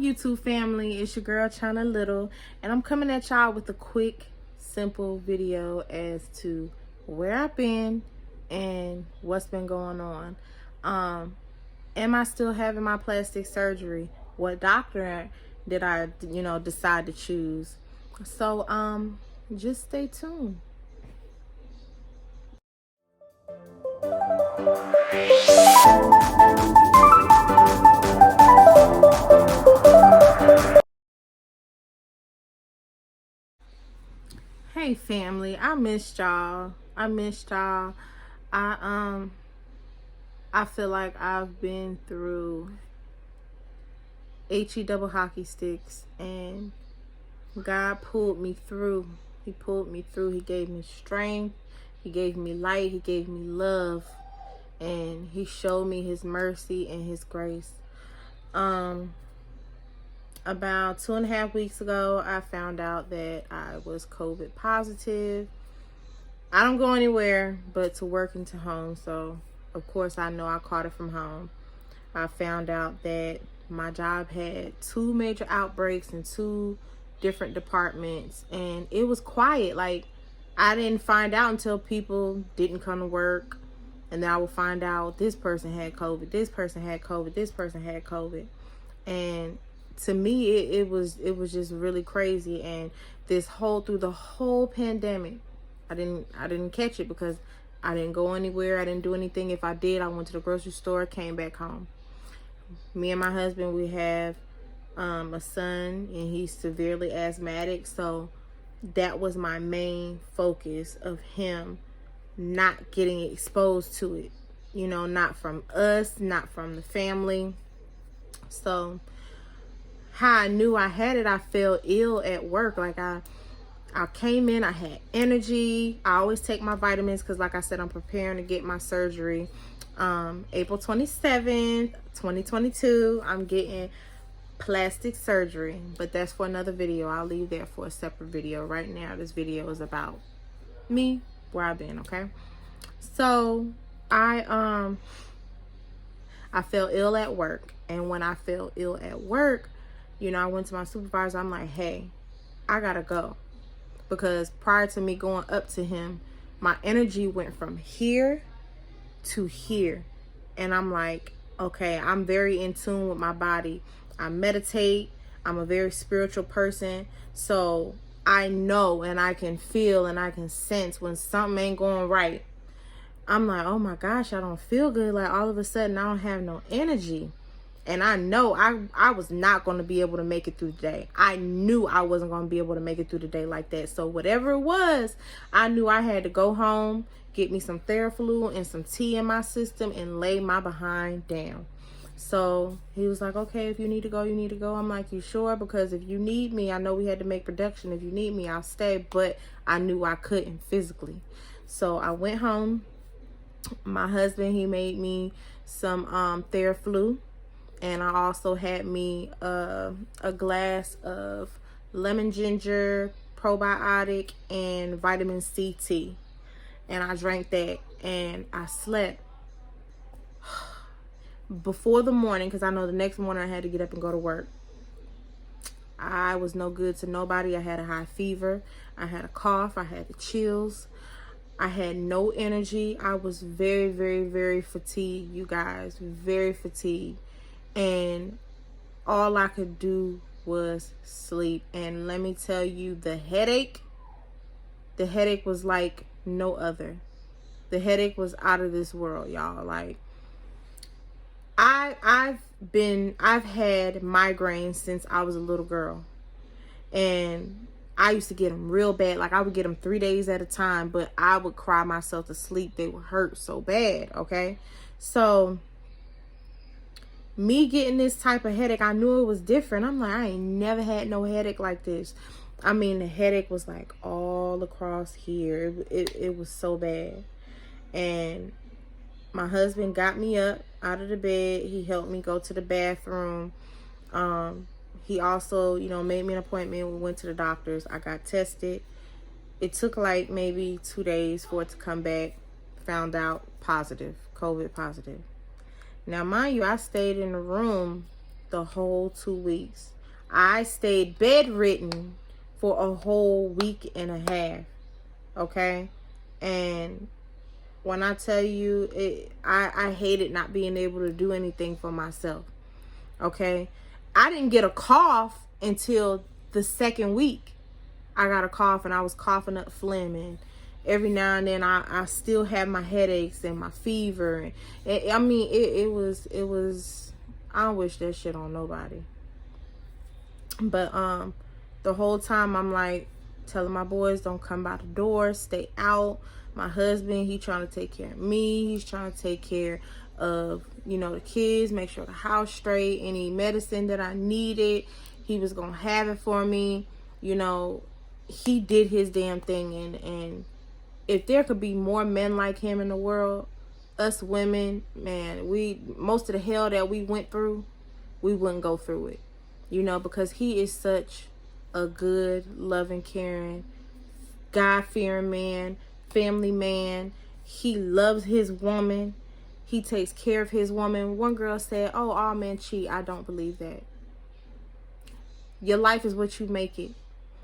YouTube family? It's your girl Chyna Little, and I'm coming at y'all with a quick, simple video as to where I've been and what's been going on. Am I still having my plastic surgery? What doctor did I, decide to choose? So, just stay tuned. Hey family, I missed y'all. I I feel like I've been through HE double hockey sticks, and God pulled me through. He pulled me through. He gave me strength. He gave me light. He gave me love, and he showed me his mercy and his grace. About 2.5 weeks ago, I found out that I was COVID positive. I don't go anywhere but to work and to home, so of course I know I caught it from home. I found out that my job had 2 major outbreaks in 2 different departments, and it was quiet. Like, I didn't find out until people didn't come to work, and then I would find out this person had COVID, this person had COVID, this person had COVID. And to me, it was just really crazy. And through the whole pandemic, I didn't catch it because I didn't go anywhere. I didn't do anything. If I did, I went to the grocery store, came back home. Me and my husband, we have a son, and he's severely asthmatic, so that was my main focus of him not getting exposed to it, not from us, not from the family. So how I knew I had it, I felt ill at work. Like, I came in, I had energy. I always take my vitamins because, like I said, I'm preparing to get my surgery. April 27th, 2022, I'm getting plastic surgery, but that's for another video. I'll leave that for a separate video. Right now, this video is about me, where I've been, okay? So I felt ill at work, and when I felt ill at work, I went to my supervisor. I'm like, hey, I gotta go, because prior to me going up to him, my energy went from here to here, and I'm like, okay, I'm very in tune with my body. I meditate. I'm a very spiritual person, so I know and I can feel and I can sense when something ain't going right. I'm like, oh my gosh, I don't feel good. Like, all of a sudden I don't have no energy. And I know I was not going to be able to make it through the day. I knew I wasn't going to be able to make it through the day like that. So whatever it was, I knew I had to go home, get me some Theraflu and some tea in my system, and lay my behind down. So he was like, okay, if you need to go, you need to go. I'm like, you sure? Because if you need me, I know we had to make production. If you need me, I'll stay. But I knew I couldn't physically. So I went home. My husband, he made me some Theraflu. And I also had me a glass of lemon ginger probiotic and vitamin C tea. And I drank that, and I slept before the morning, because I know the next morning I had to get up and go to work. I was no good to nobody. I had a high fever. I had a cough. I had the chills. I had no energy. I was very, very, very fatigued, you guys. Very fatigued. And all I could do was sleep. And let me tell you, the headache was like no other. The headache was out of this world, y'all. Like, I've had migraines since I was a little girl, and I used to get them real bad. Like, I would get them 3 days at a time, but I would cry myself to sleep. They would hurt so bad. Okay, so me getting this type of headache, I knew it was different. I'm like, I ain't never had no headache like this. I mean, the headache was like all across here. It was so bad. And my husband got me up out of the bed. He helped me go to the bathroom. He also, made me an appointment. We went to the doctors. I got tested. It took like maybe 2 days for it to come back. Found out positive, COVID positive. Now, mind you, I stayed in the room the whole 2 weeks. I stayed bedridden for a whole week and a half. Okay? And when I tell you, I hated not being able to do anything for myself. Okay? I didn't get a cough until the second week. I got a cough and I was coughing up phlegm, and every now and then I still have my headaches and my fever. And I mean, it was, I don't wish that shit on nobody. But the whole time I'm like telling my boys, don't come by the door, stay out. My husband, he trying to take care of me. He's trying to take care of, you know, the kids, make sure the house straight. Any medicine that I needed, he was gonna have it for me. You know, he did his damn thing. And if there could be more men like him in the world, us women, man, most of the hell that we went through, we wouldn't go through it. You know, because he is such a good, loving, caring, God-fearing man, family man. He loves his woman. He takes care of his woman. One girl said, oh, all men cheat. I don't believe that. Your life is what you make it.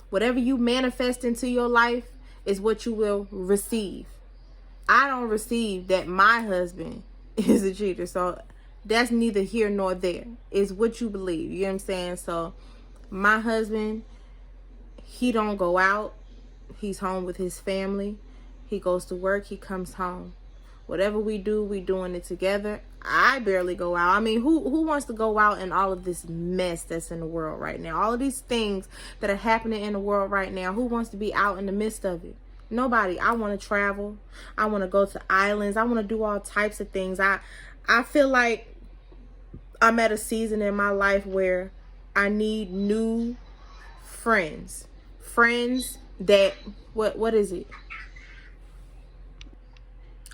Whatever you manifest into your life is what you will receive. I don't receive that my husband is a cheater. So that's neither here nor there. It's what you believe. You know what I'm saying? So my husband, he don't go out. He's home with his family. He goes to work. He comes home. Whatever we do, we doing it together. I barely go out. I mean, who wants to go out in all of this mess that's in the world right now? All of these things that are happening in the world right now. Who wants to be out in the midst of it? Nobody. I want to travel. I want to go to islands. I want to do all types of things. I feel like I'm at a season in my life where I need new friends. Friends that, what is it?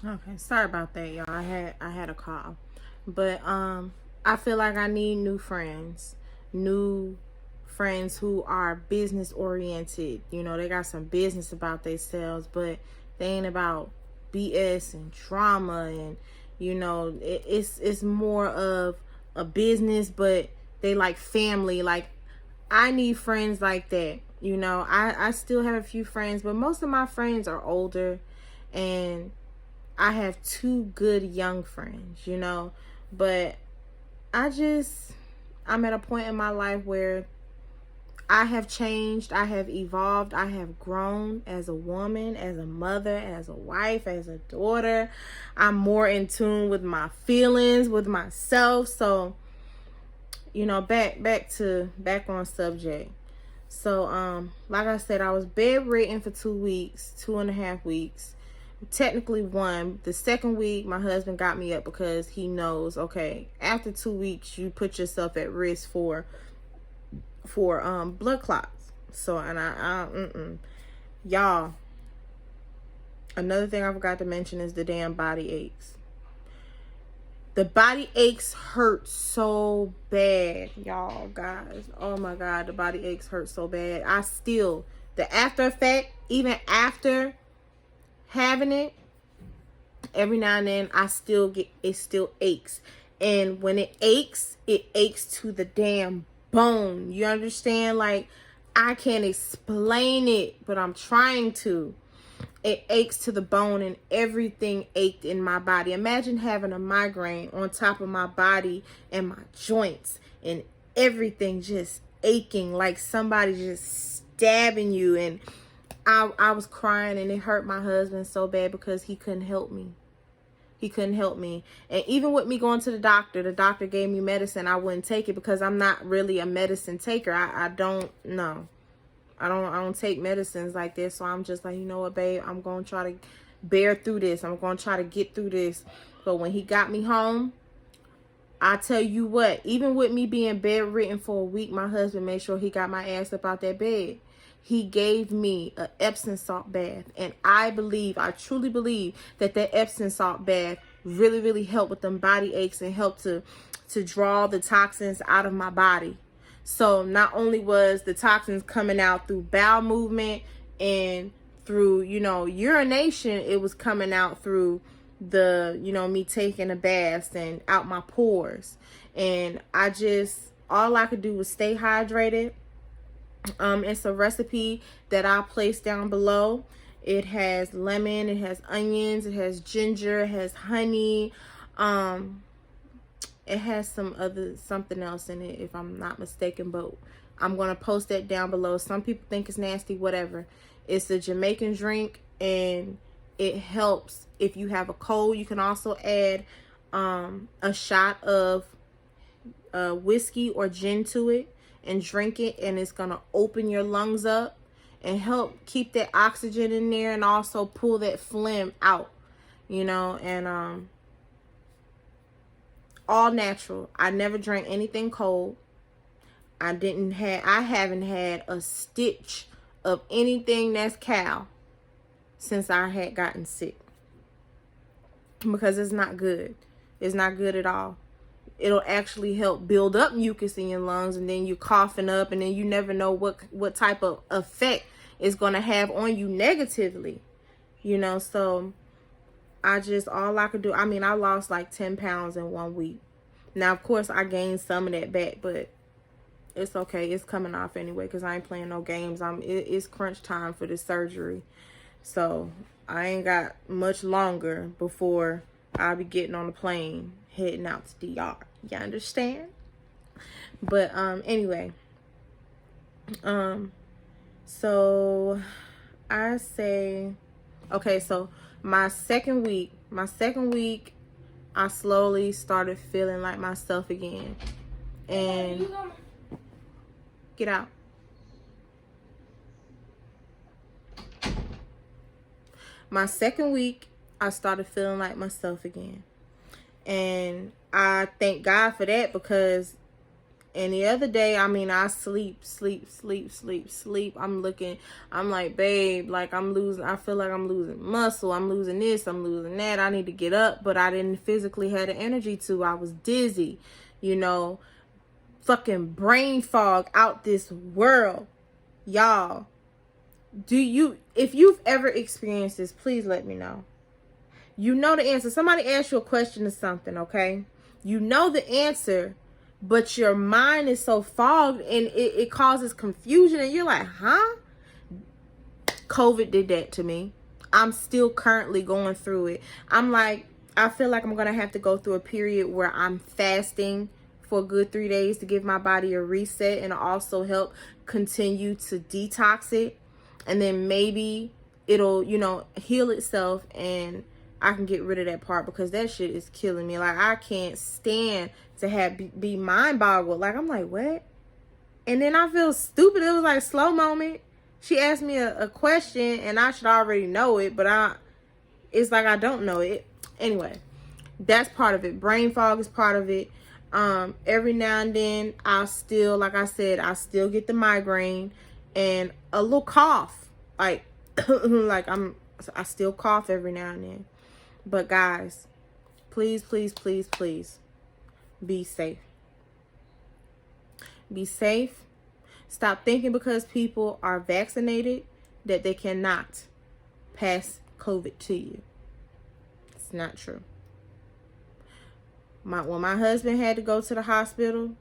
Okay, sorry about that, y'all. I had a call. But I feel like I need new friends. New friends who are business oriented. You know, they got some business about themselves, but they ain't about BS and drama, and you know, it's more of a business, but they like family. Like, I need friends like that. You know, I still have a few friends, but most of my friends are older, and I have two good young friends, you know. But I'm at a point in my life where I have changed, I have evolved, I have grown as a woman, as a mother, as a wife, as a daughter. I'm more in tune with my feelings, with myself. So, you know, back on subject. So, like I said, I was bedridden for 2 weeks, 2.5 weeks. Technically one. The second week, my husband got me up because he knows, okay, after 2 weeks, you put yourself at risk for blood clots. So, and y'all, another thing I forgot to mention is the damn body aches. The body aches hurt so bad, y'all, guys. Oh my God, the body aches hurt so bad. The after effect, even after having it, every now and then it still aches. And when it aches to the damn bone. You understand? Like, I can't explain it, but I'm trying to. It aches to the bone, and everything ached in my body. Imagine having a migraine on top of my body and my joints, and everything just aching, like somebody just stabbing you. And I was crying, and it hurt my husband so bad because he couldn't help me. He couldn't help me. And even with me going to the doctor gave me medicine. I wouldn't take it because I'm not really a medicine taker. I don't take medicines like this. So I'm just like, you know what, babe, I'm going to try to bear through this. I'm going to try to get through this. But when he got me home, I tell you what, even with me being bedridden for a week, my husband made sure he got my ass up out that bed. He gave me an Epsom salt bath. And I truly believe that Epsom salt bath really, really helped with them body aches and helped to draw the toxins out of my body. So not only was the toxins coming out through bowel movement and through, you know, urination, it was coming out through the, you know, me taking a bath and out my pores. And I just all I could do was stay hydrated. It's a recipe that I placed down below. It has lemon, it has onions, it has ginger, it has honey. It has something else in it, if I'm not mistaken, but I'm gonna post that down below. Some people think it's nasty, whatever. It's a Jamaican drink, and it helps if you have a cold. You can also add a shot of whiskey or gin to it and drink it, and it's gonna open your lungs up and help keep that oxygen in there, and also pull that phlegm out, you know. And all natural. I never drank anything cold. I haven't had a stitch of anything that's cow since I had gotten sick, because it's not good. It's not good at all. It'll actually help build up mucus in your lungs, and then you're coughing up, and then you never know what type of effect it's going to have on you negatively, you know. So all I could do, I mean, I lost like 10 pounds in 1 week. Now, of course, I gained some of that back, but it's okay. It's coming off anyway, because I ain't playing no games. It's crunch time for this surgery. So I ain't got much longer before I'll be getting on the plane, heading out to DR. You understand? But anyway. So I say, okay, so my second week, I slowly started feeling like myself again. And get out. My second week, I started feeling like myself again. And I thank God for that, because any other day, I mean, I sleep. I'm like, babe, like I feel like I'm losing muscle. I'm losing this, I'm losing that. I need to get up, but I didn't physically have the energy to. I was dizzy, you know, fucking brain fog out this world. Y'all, if you've ever experienced this, please let me know. You know the answer. Somebody asked you a question or something, okay? You know the answer, but your mind is so fogged, and it causes confusion, and you're like, huh? COVID did that to me. I'm still currently going through it. I feel like I'm going to have to go through a period where I'm fasting for a good 3 days to give my body a reset, and also help continue to detox it. And then maybe it'll, you know, heal itself, and I can get rid of that part, because that shit is killing me. Like, I can't stand to be mind boggled. Like, I'm like, what? And then I feel stupid. It was like a slow moment. She asked me a question, and I should already know it, but it's like I don't know it. Anyway, that's part of it. Brain fog is part of it. Every now and then, like I said, I still get the migraine and a little cough. Like, I still cough every now and then. But guys, please, be safe. Be safe. Stop thinking because people are vaccinated that they cannot pass COVID to you. It's not true. When my husband had to go to the hospital,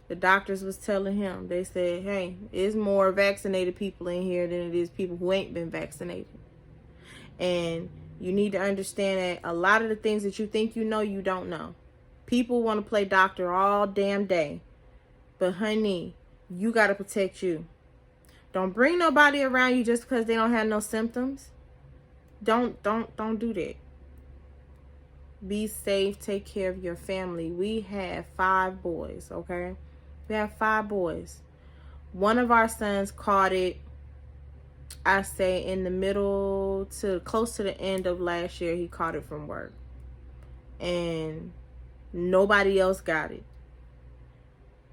the doctors was telling him, they said, hey, it's more vaccinated people in here than it is people who ain't been vaccinated. And you need to understand that a lot of the things that you think you know, you don't know. People want to play doctor all damn day. But honey, you got to protect you. Don't bring nobody around you just because they don't have no symptoms. Don't do that. Be safe. Take care of your family. We have 5 boys, okay? We have 5 boys. One of our sons caught it, I say, in the middle to close to the end of last year. He caught it from work. And nobody else got it.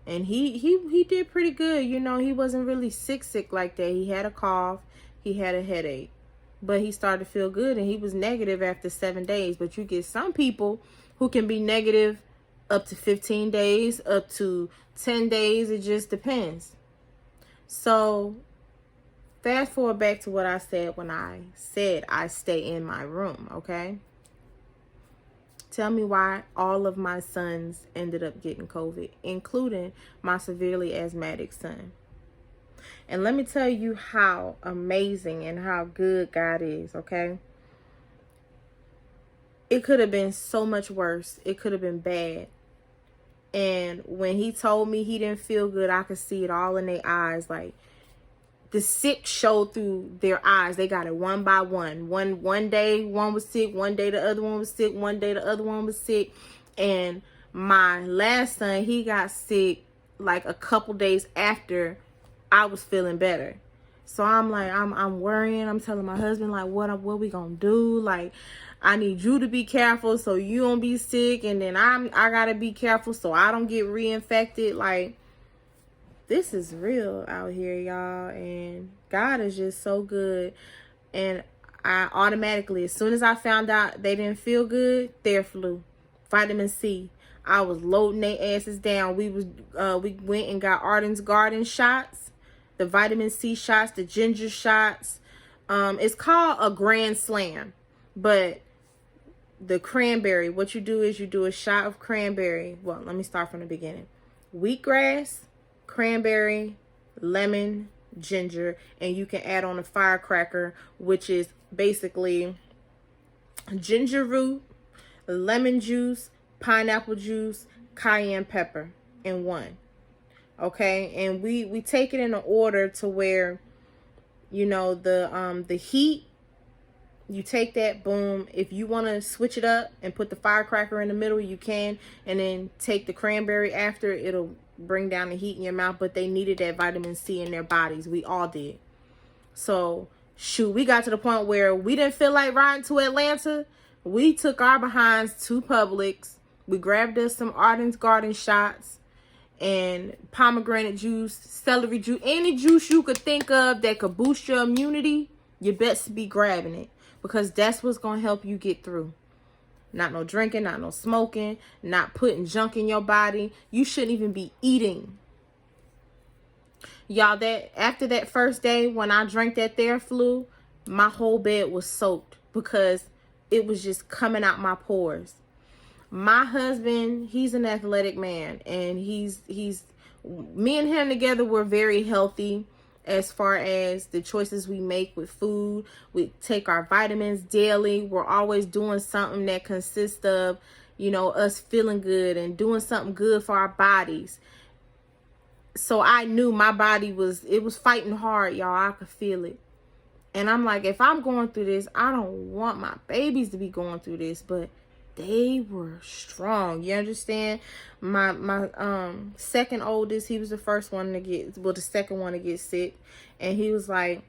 And he did pretty good. You know, he wasn't really sick like that. He had a cough. He had a headache. But he started to feel good, and he was negative after 7 days. But you get some people who can be negative up to 15 days, up to 10 days. It just depends. So fast forward back to what I said when I said I stay in my room, okay? Tell me why all of my sons ended up getting COVID, including my severely asthmatic son. And let me tell you how amazing and how good God is, okay? It could have been so much worse. It could have been bad. And when he told me he didn't feel good, I could see it all in their eyes. Like, the sick showed through their eyes. They got it one by one. One day one was sick, one day the other one was sick, one day the other one was sick. And my last son, he got sick like a couple days after I was feeling better. So I'm like, I'm worrying. I'm telling my husband, like, what we gonna do? Like, I need you to be careful so you don't be sick, and then I gotta be careful so I don't get reinfected. Like, this is real out here, y'all, and God is just so good. And I automatically, as soon as I found out they didn't feel good, Theraflu, vitamin C, I was loading their asses down. We went and got Arden's Garden shots, the vitamin C shots, the ginger shots. It's called a Grand Slam, but the cranberry, what you do is you do a shot of cranberry. Well, let me start from the beginning. Wheatgrass, cranberry, lemon, ginger, and you can add on a firecracker, which is basically ginger root, lemon juice, pineapple juice, cayenne pepper in one. Okay, and we take it in an order to where, you know, the heat, you take that, boom. If you want to switch it up and put the firecracker in the middle, you can, and then take the cranberry after. It'll bring down the heat in your mouth. But they needed that vitamin C in their bodies. We all did. So shoot, we got to the point where we didn't feel like riding to Atlanta. We took our behinds to Publix. We grabbed us some Arden's Garden shots and pomegranate juice, celery juice, any juice you could think of that could boost your immunity. You best be grabbing it, because that's what's going to help you get through. Not no drinking, not no smoking, not putting junk in your body. You shouldn't even be eating. Y'all, that after that first day when I drank that Theraflu, my whole bed was soaked because it was just coming out my pores. My husband, he's an athletic man, and he's me and him together, we're very healthy. As far as the choices we make with food, we take our vitamins daily. We're always doing something that consists of, you know, us feeling good and doing something good for our bodies. So I knew my body was fighting hard, y'all. I could feel it. And I'm like, if I'm going through this, I don't want my babies to be going through this, but they were strong. You understand? My second oldest, he was the first one to get, well, the second one to get sick. And he was like,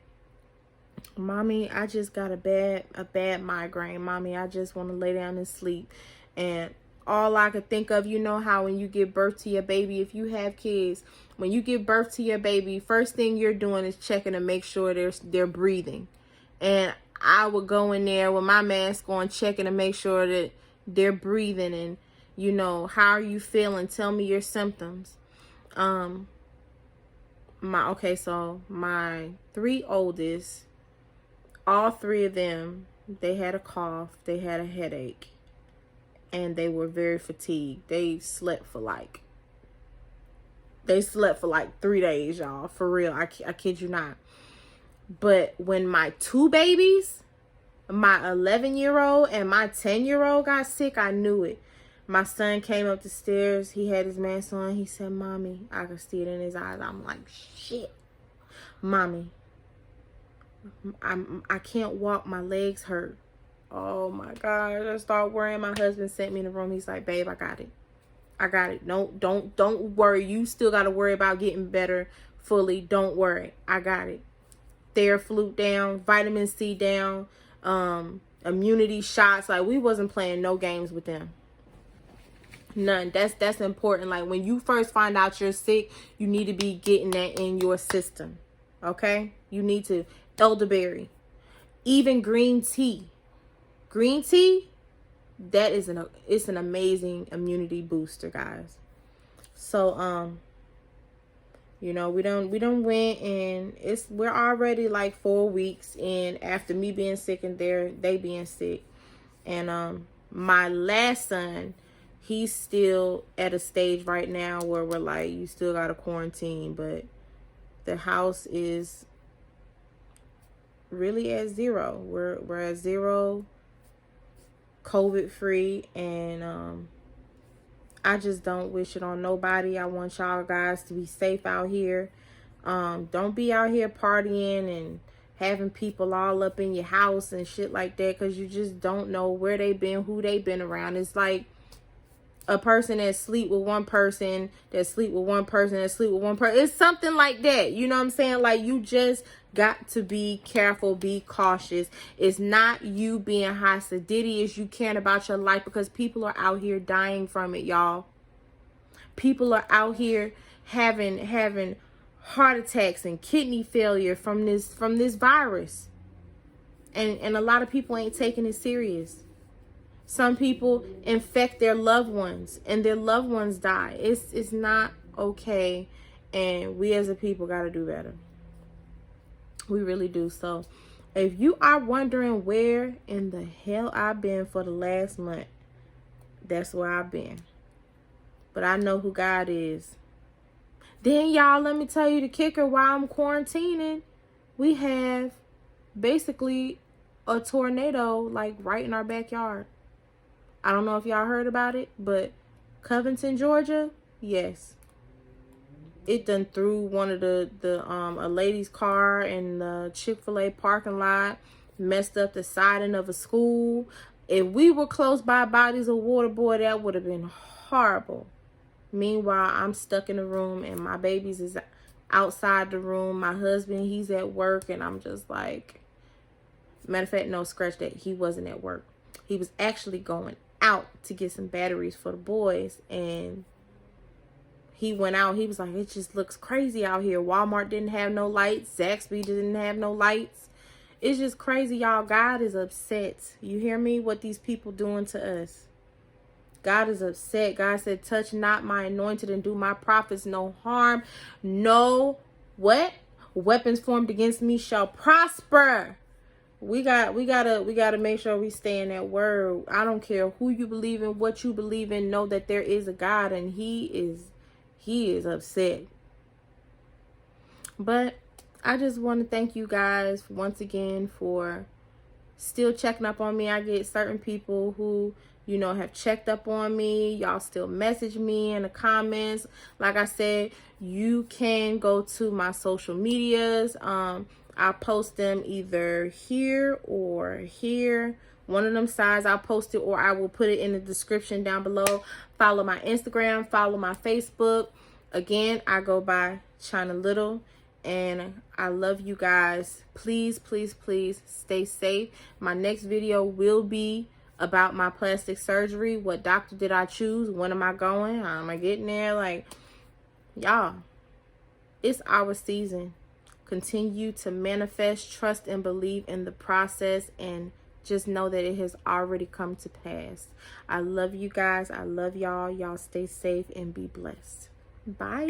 Mommy, I just got a bad migraine. Mommy, I just want to lay down and sleep. And all I could think of, you know how when you give birth to your baby, if you have kids, when you give birth to your baby, first thing you're doing is checking to make sure they're breathing. And I would go in there with my mask on, checking to make sure that they're breathing, and, you know, how are you feeling? Tell me your symptoms. So my three oldest, all three of them, they had a cough, they had a headache, and they were very fatigued. They slept for like 3 days, y'all. For real, I kid you not. But when my two babies, my 11-year-old and my 10-year-old got sick, I knew it. My son came up the stairs. He had his mask on. He said, Mommy, I could see it in his eyes. I'm like, shit. Mommy, I can't walk. My legs hurt. Oh, my God. I start worrying. My husband sent me in the room. He's like, babe, I got it. I got it. Don't worry. You still got to worry about getting better fully. Don't worry. I got it. Theraflu down. Vitamin C down. Immunity shots. Like, we wasn't playing no games with them. None. That's important. Like, when you first find out you're sick, you need to be getting that in your system. Okay? You need to. Elderberry. Even green tea. Green tea, that is it's an amazing immunity booster, guys. So you know, we don't went, and we're already like 4 weeks in after me being sick and they being sick. And My last son, he's still at a stage right now where we're like, you still got to quarantine, but the house is really at zero. We're at zero, COVID free, and I just don't wish it on nobody. I want y'all guys to be safe out here. Don't be out here partying and having people all up in your house and shit like that, because you just don't know where they been, who they been around. It's like a person that sleep with one person, that sleep with one person, that sleep with one person. It's something like that. You know what I'm saying? Like, you just got to be careful, be cautious. It's not you being high sedity, it's you caring about your life, because people are out here dying from it, y'all. People are out here having heart attacks and kidney failure from this virus. And a lot of people ain't taking it serious. Some people infect their loved ones and their loved ones die. It's not okay, and we as a people got to do better. We really do. So if you are wondering where in the hell I've been for the last month, that's where I've been. But I know who God is. Then, y'all, let me tell you the kicker. While I'm quarantining, we have basically a tornado like right in our backyard. I don't know if y'all heard about it, but Covington, Georgia, yes. It done threw one of a lady's car in the Chick-fil-A parking lot, messed up the siding of a school. If we were close by bodies of water, boy, that would have been horrible. Meanwhile, I'm stuck in the room and my babies is outside the room. My husband, he's at work, and I'm just like, matter of fact, no, scratch that. He wasn't at work. He was actually going out to get some batteries for the boys, and he went out. He was like, it just looks crazy out here. Walmart didn't have no lights. Zaxby's didn't have no lights. It's just crazy, y'all. God is upset. You hear me? What these people doing to us. God is upset. God said, touch not my anointed and do my prophets no harm. No, what? Weapons formed against me shall prosper. We gotta make sure we stay in that word. I don't care who you believe in, what you believe in. Know that there is a God, and he is upset. But I just want to thank you guys once again for still checking up on me. I get certain people who, you know, have checked up on me. Y'all still message me in the comments. Like I said, you can go to my social medias. I'll post them either here or here. One of them sides I'll post it, or I will put it in the description down below. Follow my Instagram, follow my Facebook. Again, I go by Chyna Little, and I love you guys. Please, please, please stay safe. My next video will be about my plastic surgery. What doctor did I choose? When am I going? How am I getting there? Like, y'all, it's our season. Continue to manifest, trust, and believe in the process, and just know that it has already come to pass. I love you guys. I love y'all. Y'all stay safe and be blessed. Bye.